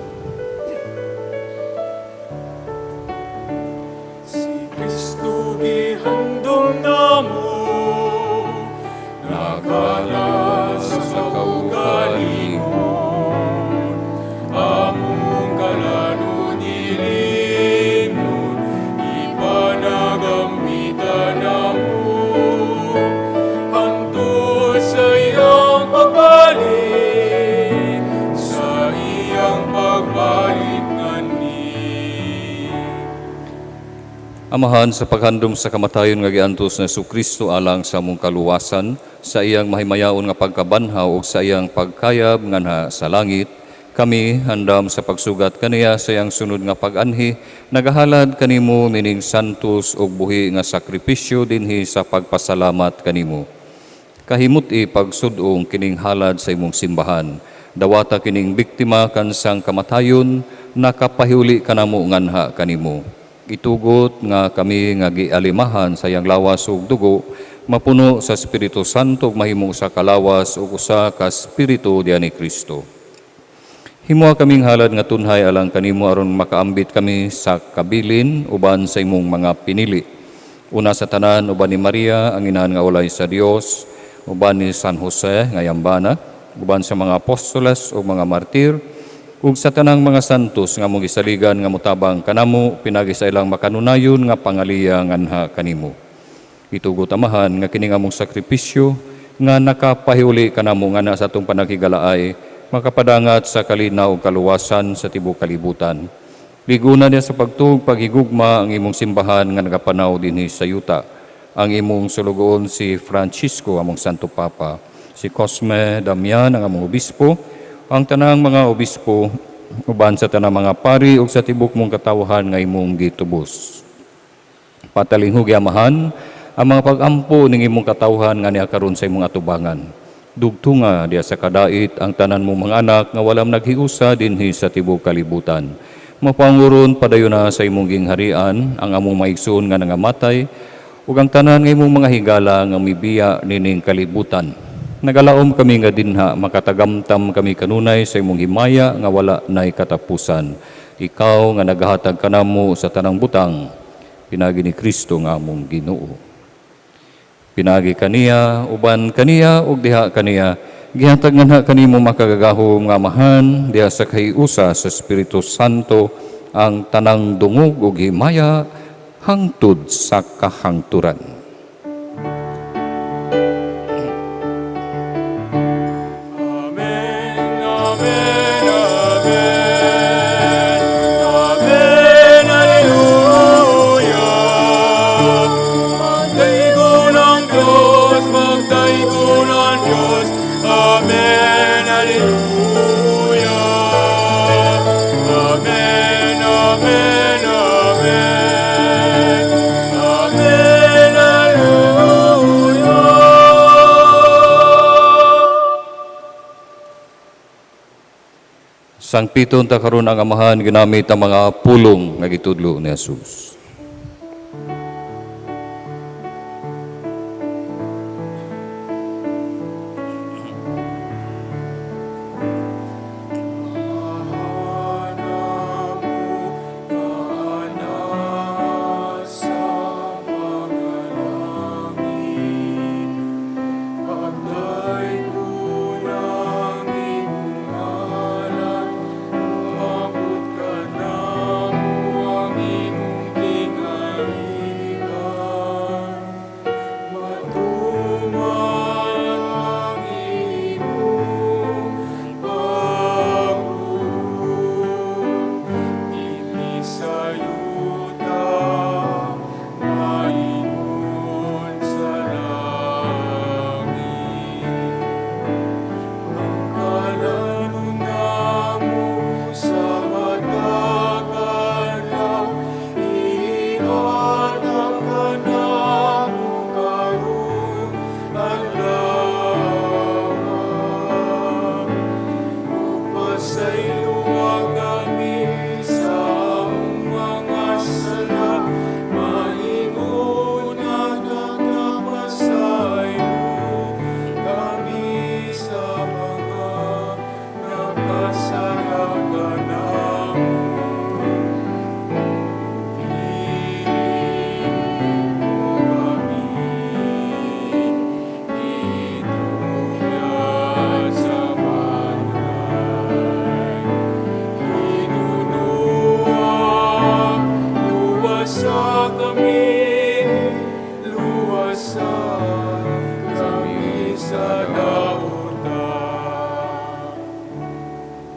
Amahan, sa paghandom sa kamatayon nga giantos na Jesucristo alang sa among kaluwasan, sa iyang mahimayaon nga pagkabanhaw ug sa iyang pagkayab nganha sa langit, kami handam sa pagsugat kaniya sa iyang sunod nga pag-anhi, nagahalad kanimo mining santos ug buhi nga sakripisyo dinhi sa pagpasalamat kanimo. Kahimuti pagsudong kining halad sa imong simbahan, dawata kining biktima kansang kamatayon, nakapahiuli kanamo nganha kanimo. Itugot nga kami nga gialimahan sa iyang lawas ug dugo, mapuno sa Espiritu Santo ug mahimo sa kalawas ug usa ka Espiritu diyan ni Kristo. Himoa kaming halad nga tunhay alang kanimo aron makaambit kami sa kabilin uban sa imong mga pinili. Una sa tanan uban ni Maria ang inahan nga walay sa Dios, uban ni San Jose nga yambana, uban sa mga apostoles ug mga martir, ug sa tanang mga santos nga mong gisaligan nga mutabang kanamo pinagi sa ilang makanunayon nga pangaliya nganha kanimo. Itugot amahan nga kining among sakripisyo nga nakapahiuli kanamo nga sa atong panakigalaay makapadangat sa kalinaw ug kaluwasan sa tibuok kalibutan. Liguna niya sa pagtuog paghigugma ang imong simbahan nga nagapanaw dinhi sa yuta. Ang imong sulugoon si Francisco among Santo Papa, si Cosme Damian ang among obispo, ang tanang mga obispo, uban sa tanang mga pari ug sa tibok mong katawhan nga imong gitubos. Patalinghugi amahan, ang mga pag-ampo ning imong katawhan nga niya karon sa imong atubangan. Dugtunga diya sa kadait ang tanan mong mga anak nga walang naghiusa dinhi sa tibok kalibutan. Mapanguron padayon na sa imong gingharian ang among maigsoon nga nangamatay ug ang tanan nga imong mga higala nga mibiya nining kalibutan. Nagalaom kami nga dinha, makatagamtam kami kanunay sa imong himaya nga wala nay katapusan. Ikaw nga nagahatag kanamo sa tanang butang, pinagi ni Kristo nga among Ginoo. Pinagi kaniya, uban kaniya, ug diha kaniya, gihatag nga kanimo makagagahom nga amahan, diha sa kahiusa sa Espiritu Santo, ang tanang dungog ug himaya, hangtod sa kahangturan. Amen, amen, amen. Amen, hallelujah. Magdaigon ang Diyos, magdaigon ang Diyos. Amen, hallelujah. Amen, amen, amen. Amen, hallelujah. Sangpiton ta karon ang amahan ginamit ang mga pulong nga gitudlo ni Jesus.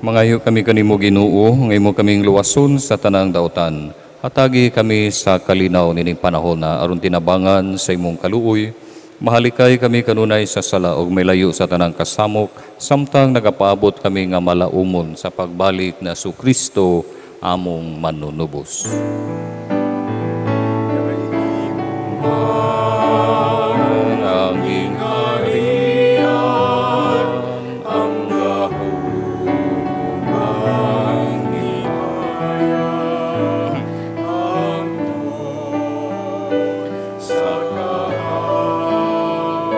Mangayo kami kanimo Ginoo, ngaymo kaming luwason sa tanang daotan. Hatagi kami sa kalinaw nining panahon na aron tinabangan sa imong kaluoy. Mahalikay kami kanunay sa sala ug may layo sa tanang kasamok, samtang nagapaabot kami nga malaumon sa pagbalik na su Kristo among manunubos. Ang ingarian, ang dahugang himaya, hangtod sa kahangturan.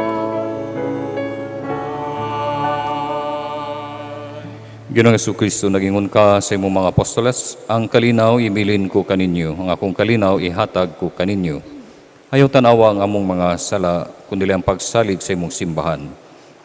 Ginoong Jesucristo, nagingon ka sa imong mga apostoles, ang kalinaw imilin ko kaninyo, ang akong kalinaw ihatag ko kaninyo. Ayaw tanawa ang among mga sala, kundi ang pagsalig sa imong simbahan.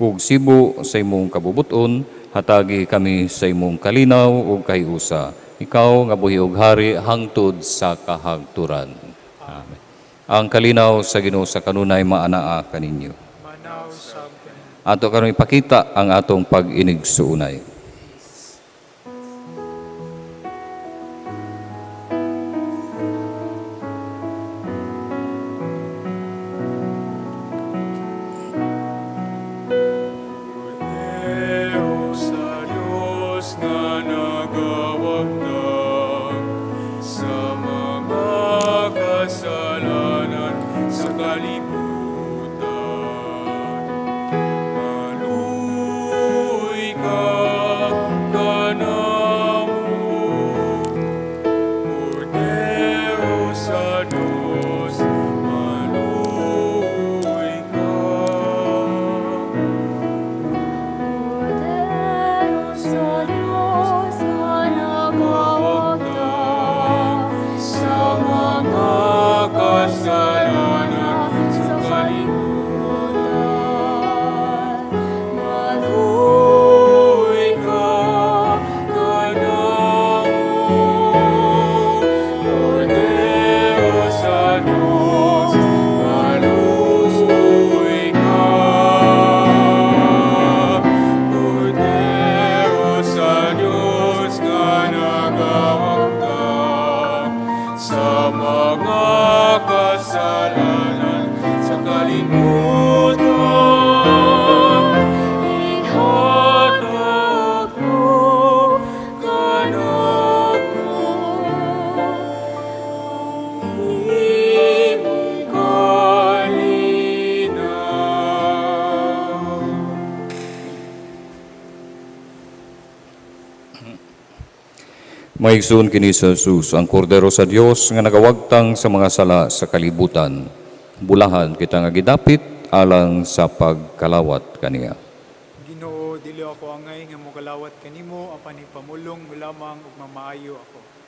Ug sibo sa imong kabubuton, hatagi kami sa imong kalinaw ug kahiusa. Ikaw nga buhi ug hari hangtod sa kahagturan. Amen. Ang kalinaw sa Ginoo sa kanunay maanaa kaninyo. Manaw sab kanimo. Ato karon ipakita ang atong pag-inigsuunay. Pero sa Diyos na nagawagdag sa mga kasalanan sa kalibutan, maluy ka Maigsoon kini sa Jesus, ang kordero sa Dios nga nagawagtang sa mga sala sa kalibutan. Bulahan kita nga gidapit alang sa pagkalawat kaniya. Ginoo, dili ako angay nga mogalawat kanimo apan ipamulong mo lamang ug mamaayo ako.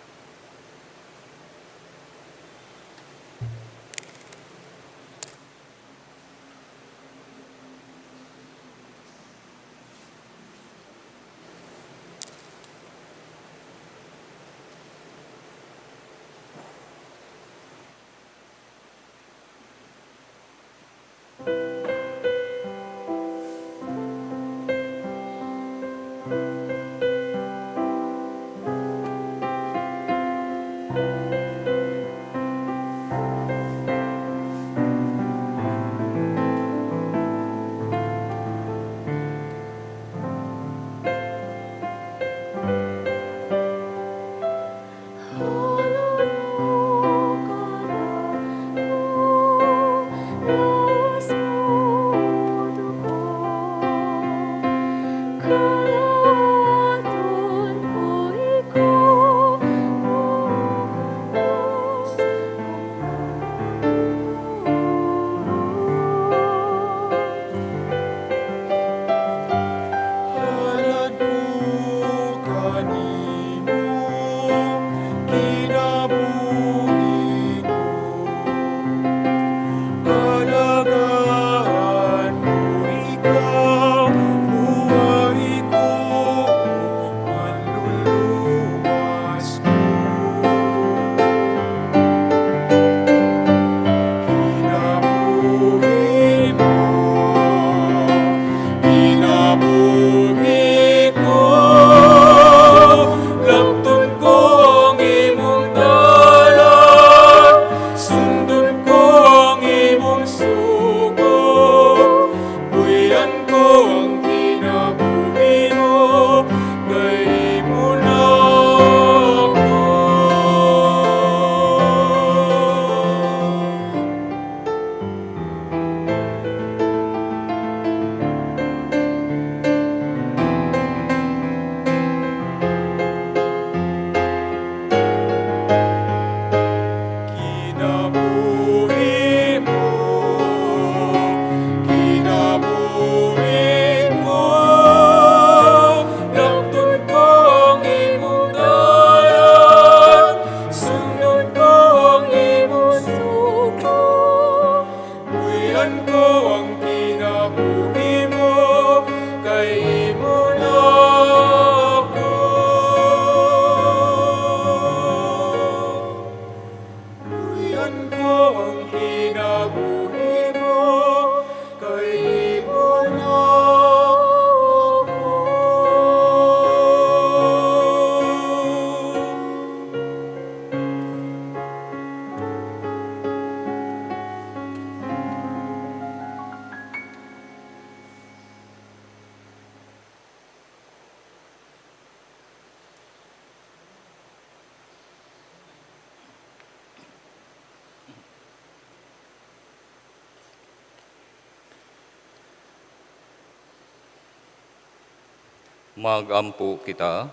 Magampo kita.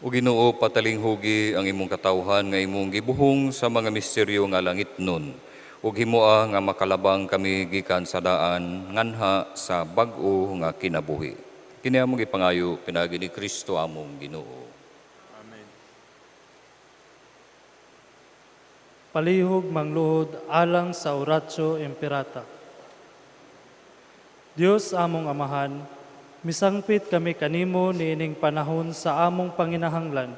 O Ginoo, patalinghugi ang imong katawhan nga imong gibuhong sa mga misteryo nga langit nun. Ug himoa nga makalabang kami gikan sa daan nganha sa bag-o nga kinabuhi. Kini among gipangayo pinagi ni Kristo among Ginoo. Palihog mangluhod alang sa Oratio Imperata. Dios among amahan, misangpit kami kanimo niining panahon sa among panginahanglan,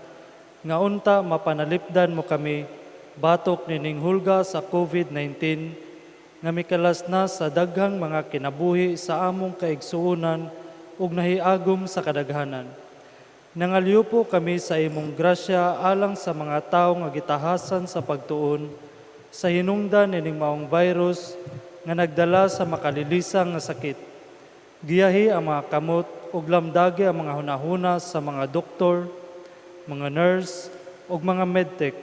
nga unta mapanalipdan mo kami, batok nining hulga sa COVID-19, nga mikalas na sa daghang mga kinabuhi sa among kaigsuunan ug nahiagom sa kadaghanan. Nangalyo po kami sa imong grasya alang sa mga tawo nga gitahasan sa pagtuon, sa hinungdan nining maong virus nga nagdala sa makalilisang nga sakit. Giyahi ang mga kamot ug lamdagi ang mga hunahuna sa mga doktor, mga nurse ug mga medtech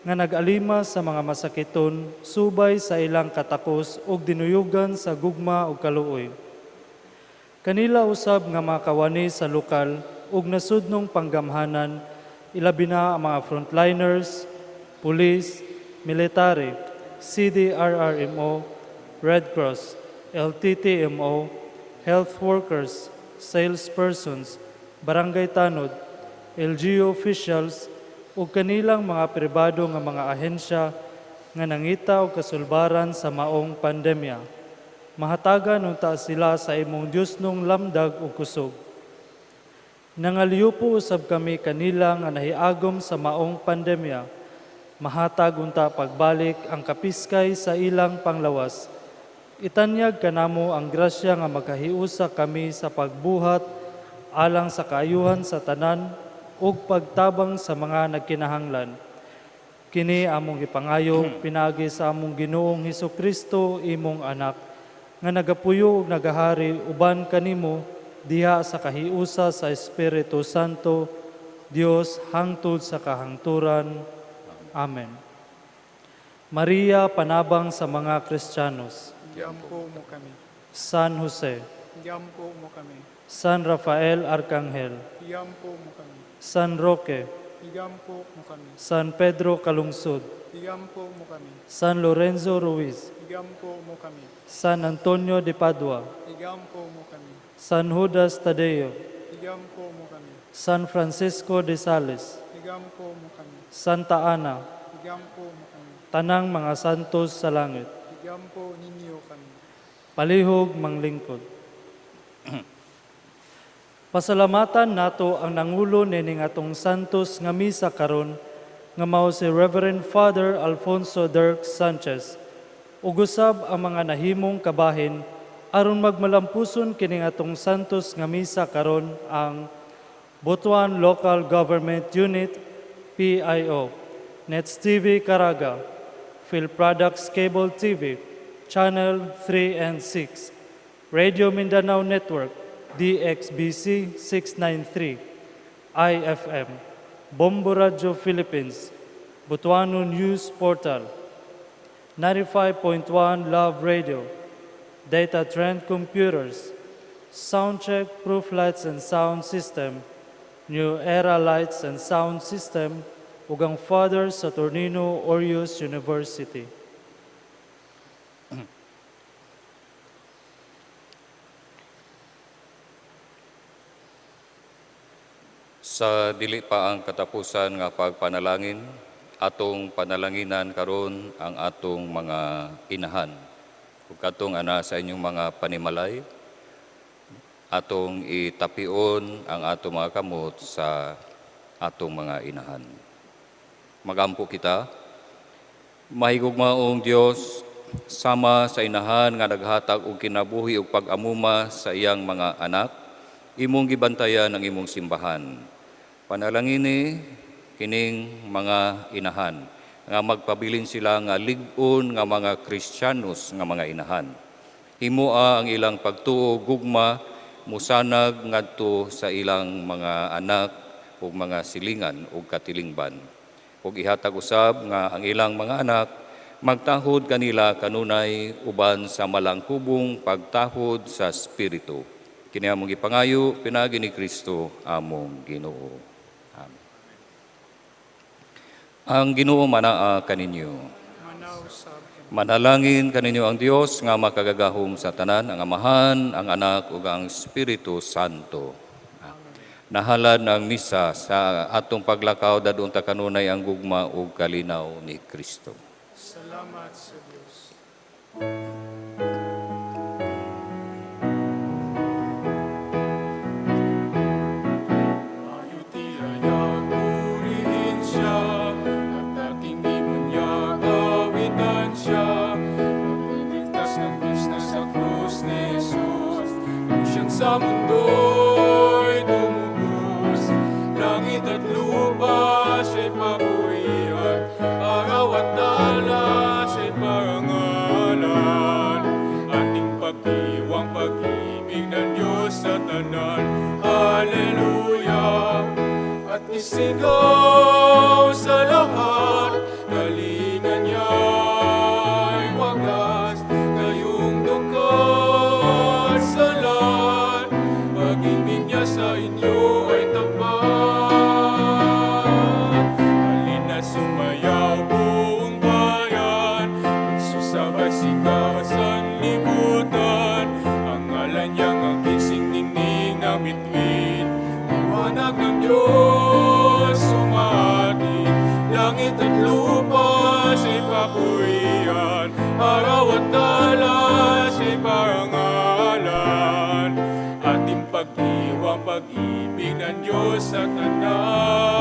nga nag-alima sa mga masakiton subay sa ilang katakos ug dinuyugan sa gugma ug kaluoy. Kanila usab nga makawani sa lokal ug nasudnong panggamhanan, ilabi na ang mga frontliners, pulis, military, CDRRMO, Red Cross, LTTMO, health workers, salespersons, barangay tanod, LGU officials, ug kanilang mga pribado nga mga ahensya nga nangita og kasulbaran sa maong pandemya. Mahatagan unta sila sa imong Dios nung lamdag ug kusog. Nangaliupo usab kami kanila nga nahiagom sa maong pandemya. Mahatag unta pagbalik ang kapiskay sa ilang panglawas. Itanyag kanamo ang grasya nga magkahiusa kami sa pagbuhat alang sa kaayuhan sa tanan ug pagtabang sa mga nagkinahanglan. Kini among ipangayo pinagi sa among Ginoong Hesukristo imong anak nga nagapuyo ug nagahari uban kanimo diha sa kahiusa sa Espiritu Santo, Dios hangtod sa kahangturan. Amen. Maria, panabang sa mga Kristiyanos. Diampo mo kami. San Jose, Diampo mo kami. San Rafael Arcangel, Diampo mo kami. San Roque, Diampo mo kami. San Pedro Calungsod, Diampo mo kami. San Lorenzo Ruiz, Diampo mo kami. San Antonio de Padua, Diampo mo kami. San Judas Tadeo, Diampo mo kami. San Francisco de Sales, Diampo mo kami. Santa Ana, Diampo mo kami. tanang mga santos sa langit, Diampo ninyo kami. palihog manglingkod. Pasalamatan nato ang nangulo nining atong santos nga misa karon nga mao si Reverend Father Alfonso Dirk Sanchez. Ug usab ang mga nahimong kabahin aron magmalampuson kining atong santos nga misa karon ang Butuan Local Government Unit PIO, Nets TV Caraga, Phil Products Cable TV, Channel 3 and 6, Radio Mindanao Network, DXBC 693, IFM, Bombo Radio Philippines, Butuano News Portal, 95.1 Love Radio, Data Trend Computers, Soundcheck Proof Lights and Sound System, New Era Lights and Sound System, ug ang Father Saturnino Orius University. Sa dili pa ang katapusan nga pagpanalangin, atong panalanginan karon ang atong mga inahan. Ug katong ana sa inyong mga panimalay, atong itapion ang atong mga kamot sa atong mga inahan. Magampo kita. Mahigugmaong Dios, sama sa inahan nga naghatag og kinabuhi ug pag-amuma sa iyang mga anak, imong gibantayan ang imong simbahan. Panalangini kining mga inahan nga magpabilin sila nga lig-on nga mga Kristiyanos nga mga inahan. Himoa ang ilang pagtuo gugma musanag ngadto sa ilang mga anak ug mga silingan ug katilingban. Ug ihatag usab nga ang ilang mga anak magtahod kanila kanunay uban sa malangkubong pagtahod sa Espiritu. Kini among gipangayo pinagi ni Kristo among Ginoo. Amen. Ang Ginoo manaa kaninyo. Manaw sab kami. Manalangin kaninyo ang Dios nga makagagahom sa tanan, ang Amahan, ang Anak ug ang Espiritu Santo. Nahalad ng misa sa atong paglakaw dadung ta kanunay ang gugma ug kalinaw ni Kristo. Salamat sa Diyos. Purihin siya, at ating ibon niya awitan siya. Pagliligtas ng Diyos na sa krus ni Jesus, at siyang sa mundo'y tumubos. Langit at lupa siya'y papurihan, araw at dala siya'y parangalan. Ating pag-iwang pag-ibig ng Diyos sa tanan, Hallelujah! At isigaw sa lahat, galingan niya'y wagas, ngayong dukat sa lahat, kanyang agising ningning na bituin. Liwanag ng Diyos sumati, langit at lupa siya'y papurihan, araw at dalan siya'y parangalan. Ating pag-iwang pag-ibig ng Diyos sa tanan.